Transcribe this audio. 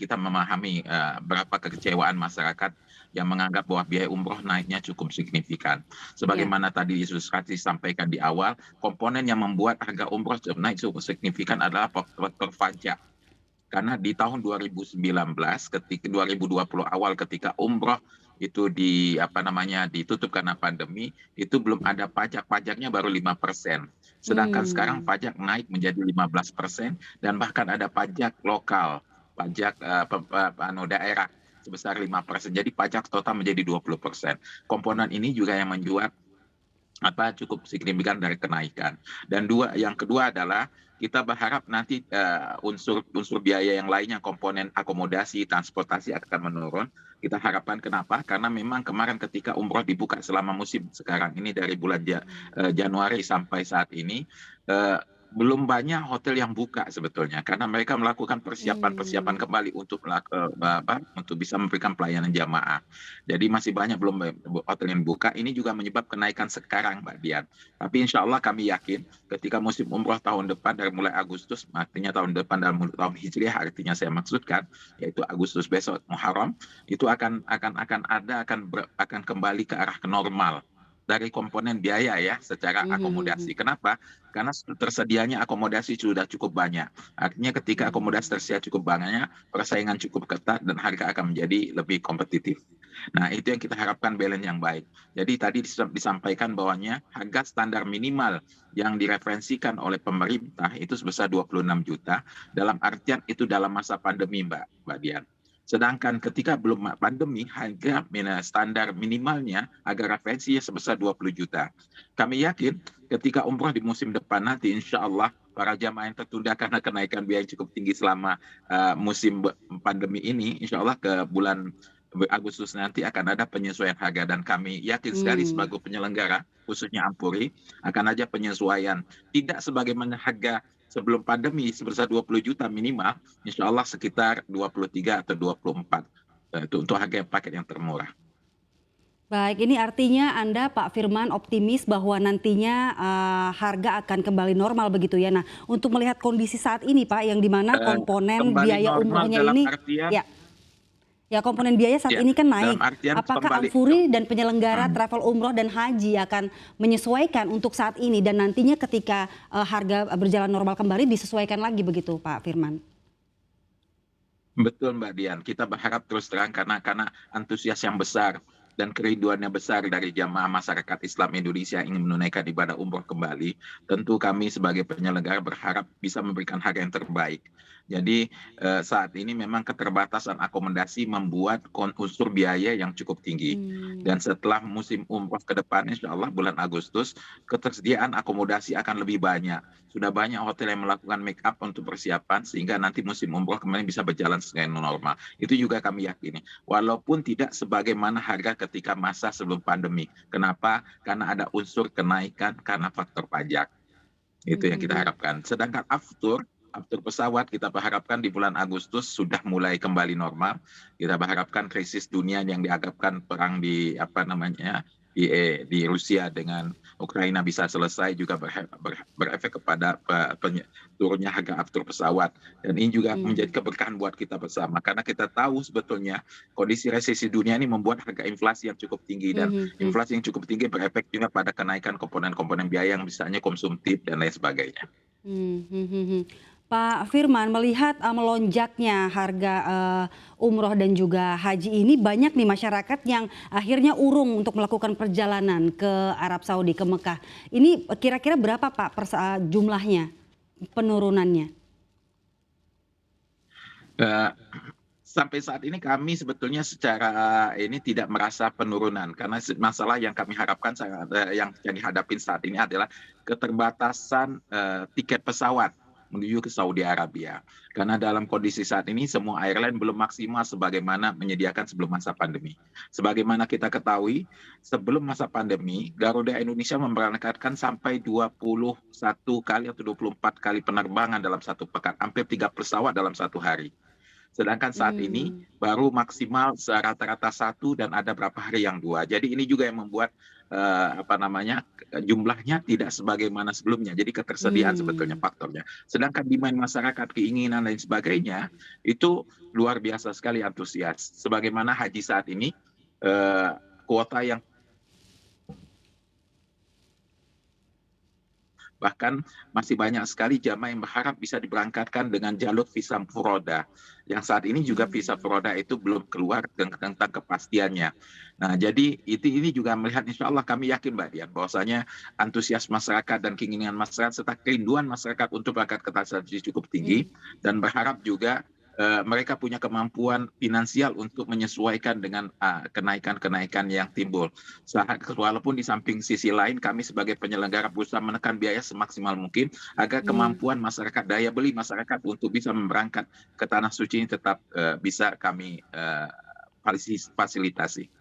kita memahami berapa kekecewaan masyarakat yang menganggap bahwa biaya umroh naiknya cukup signifikan. Iya. Sebagaimana tadi Yesus Kasih sampaikan di awal, komponen yang membuat harga umroh naik cukup signifikan adalah faktor pajak. Karena di tahun 2019 ketika 2020 awal ketika umroh itu ditutup karena pandemi, itu belum ada pajak, pajaknya baru 5%. Sedangkan sekarang Mmm. pajak naik menjadi 15% dan bahkan ada pajak lokal, pajak daerah sebesar 5%. Jadi pajak total menjadi 20%. Komponen ini juga yang menjual cukup signifikan dari kenaikan. Dan yang kedua adalah kita berharap nanti unsur biaya yang lainnya, komponen akomodasi, transportasi akan menurun. Kita harapkan kenapa? Karena memang kemarin ketika umroh dibuka selama musim sekarang ini dari bulan Januari sampai saat ini, eh, belum banyak hotel yang buka sebetulnya karena mereka melakukan persiapan-persiapan Mmm. kembali untuk bisa memberikan pelayanan jamaah. Jadi masih banyak belum hotel yang buka. Ini juga menyebab kenaikan sekarang, Mbak Dian. Tapi insya Allah kami yakin ketika musim umroh tahun depan dari mulai Agustus, artinya tahun depan dalam tahun Hijriah, artinya saya maksudkan yaitu Agustus besok Muharram, itu akan kembali ke arah ke normal dari komponen biaya ya secara Mhm mhm akomodasi. mhm. Kenapa? Karena tersedianya akomodasi sudah cukup banyak. Artinya ketika akomodasi Mmm. tersedia cukup banyak, persaingan cukup ketat dan harga akan menjadi lebih kompetitif. Nah, itu yang kita harapkan balance yang baik. Jadi tadi disampaikan bahwanya harga standar minimal yang direferensikan oleh pemerintah itu sebesar 26 juta, dalam artian itu dalam masa pandemi, Mbak Dian. Sedangkan ketika belum pandemi, harga standar minimalnya harga referensinya sebesar 20 juta. Kami yakin ketika umroh di musim depan nanti, insya Allah para jamaah yang tertunda karena kenaikan biaya yang cukup tinggi selama musim pandemi ini, insya Allah ke bulan Agustus nanti akan ada penyesuaian harga dan kami yakin sekali Mmm. sebagai penyelenggara khususnya Ampuri akan ada penyesuaian tidak sebagaimana harga sebelum pandemi sebesar 20 juta minimal, insya Allah sekitar 23 atau 24 itu untuk harga paket yang termurah. Baik, ini artinya Anda, Pak Firman, optimis bahwa nantinya, harga akan kembali normal begitu ya. Nah, untuk melihat kondisi saat ini Pak, yang di mana Eh, komponen Kembali biaya normal umrohnya dalam ini artian ya, ya komponen biaya saat ya ini kan dalam naik. artian Apakah kembali Amfuri dan penyelenggara hmm. travel umroh dan haji akan menyesuaikan untuk saat ini dan nantinya ketika, harga berjalan normal kembali disesuaikan lagi begitu Pak Firman? Betul Mbak Dian, kita berharap terus terang karena antusias yang besar dan kerinduannya besar dari jamaah masyarakat Islam Indonesia yang ingin menunaikan ibadah umroh kembali. Tentu kami sebagai penyelenggara berharap bisa memberikan harga yang terbaik. Jadi saat ini memang keterbatasan akomodasi membuat unsur biaya yang cukup tinggi. Dan Mmm. setelah musim umroh ke depan, insya Allah bulan Agustus, ketersediaan akomodasi akan lebih banyak. Sudah banyak hotel yang melakukan make up untuk persiapan sehingga nanti musim umroh kemarin bisa berjalan dengan normal. Itu juga kami yakini. Walaupun tidak sebagaimana harga ketika masa sebelum pandemi. Kenapa? Karena ada unsur kenaikan karena faktor pajak. Itu Mhm yang kita mhm. harapkan. Sedangkan aftur pesawat kita berharapkan di bulan Agustus sudah mulai kembali normal. Kita berharapkan krisis dunia yang dianggapkan perang di Rusia dengan Ukraina bisa selesai juga berefek kepada turunnya harga aftur pesawat. Dan ini juga menjadi Mmm. keberkahan buat kita bersama karena kita tahu sebetulnya kondisi resesi dunia ini membuat harga inflasi yang cukup tinggi dan Mhm mhm. inflasi yang cukup tinggi berefek juga pada kenaikan komponen-komponen biaya yang misalnya konsumtif dan lain sebagainya. Mhm mhm mhm. Pak Firman, melihat, melonjaknya harga, umroh dan juga haji ini banyak nih masyarakat yang akhirnya urung untuk melakukan perjalanan ke Arab Saudi, ke Mekah. Ini kira-kira berapa Pak jumlahnya, penurunannya? Eh, Sampai saat ini kami sebetulnya secara ini tidak merasa penurunan karena masalah yang kami harapkan yang dihadapin saat ini adalah keterbatasan tiket pesawat menuju ke Saudi Arabia. Karena dalam kondisi saat ini semua airline belum maksimal sebagaimana menyediakan sebelum masa pandemi. Sebagaimana kita ketahui, sebelum masa pandemi, Garuda Indonesia memberangkatkan sampai 21 kali atau 24 kali penerbangan dalam satu pekan, hampir 3 pesawat dalam satu hari. Sedangkan saat ini Mmm. baru maksimal rata-rata 1 dan ada berapa hari yang 2. Jadi ini juga yang membuat, apa namanya, jumlahnya tidak sebagaimana sebelumnya. Jadi ketersediaan sebetulnya Mmm. faktornya. Sedangkan demand masyarakat, keinginan lain sebagainya, itu luar biasa sekali antusias. Sebagaimana haji saat ini, kuota yang bahkan masih banyak sekali jamaah yang berharap bisa diberangkatkan dengan jalur visa furoda. Yang saat ini juga visa Mmm. furoda itu belum keluar tentang kepastiannya. Nah, jadi ini juga melihat insya Allah kami yakin Mbak Dian bahwasanya antusias masyarakat dan keinginan masyarakat serta kerinduan masyarakat untuk berangkat ke tanah suci cukup tinggi Mmm. dan berharap juga mereka punya kemampuan finansial untuk menyesuaikan dengan kenaikan-kenaikan yang timbul. Walaupun di samping sisi lain kami sebagai penyelenggara berusaha menekan biaya semaksimal mungkin agar Mmm. kemampuan masyarakat, daya beli masyarakat untuk bisa berangkat ke tanah suci ini tetap bisa kami fasilitasi.